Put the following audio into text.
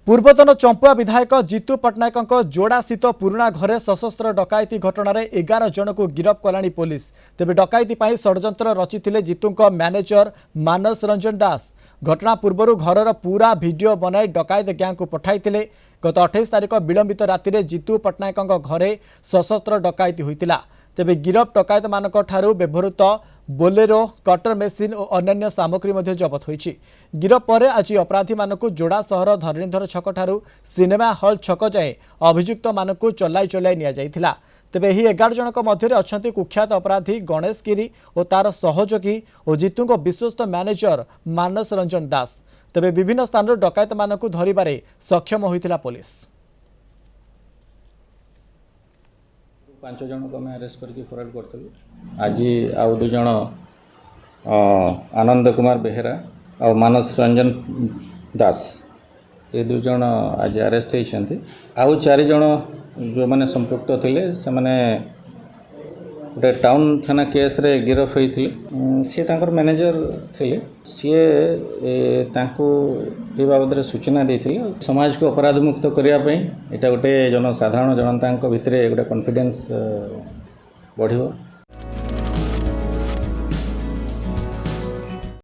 पूर्वतन चंपुआ विधायक जीतू पट्टनायक जोड़ा स्थित पुराणा घरे सशस्त्र डकायती घटन 11 जन को गिरफ कलानी पुलिस। तेबे डकायती षड्यंत्र रचिथिले जीतू मैनेजर मानस रंजन दास। घटना पूर्व घर पूरा भिडियो बनाई डकायत गैंग को पठाई। गत 28 तारिख विलंबित राति में जीतू पट्टनायक घरे सशस्त्र डकायती होता। तेबे गिरफ डकायत मानक ठारू व्यवहृत बोलेरो कटर मेसीन और अन्य सामग्री जबत होईछि। गिरफ पर आज अपराधी मानक जोड़ा सहर धरणीधर छक ठारू सिनेमा हॉल छक जाए अभियुक्त मानक चलाई चलाई निया जाइथिला। तेबे ही 11 जनक मध्य अछंती कुख्यात अपराधी गणेश गिरी और तार सहयोगी और जीतू विश्वस्त मैनेजर मानस रंजन दास। तेबे विभिन्न स्थान डकायत मानक धरिबारे सक्षम होइथिला पुलिस। 5 जन को मैं अरेस्ट करके फरार करथलु। आज आउ 2 जन आनंद कुमार बेहेरा और मानस रंजन दास ये 2 जन आज अरेस्ट होइछन्ति। आउ 4 जन जो माने संपृक्त थिले से माने गोटे टाउन थाना केस रे गिरफ होइथिले। सी तांकर मैनेजर थिले। सी तांको ए बाबद सूचना देथिले। समाज को अपराध मुक्त करिया पई एटा गोटे जनसाधारण जनता भितर गोटे कॉन्फिडेंस बढ़िबो।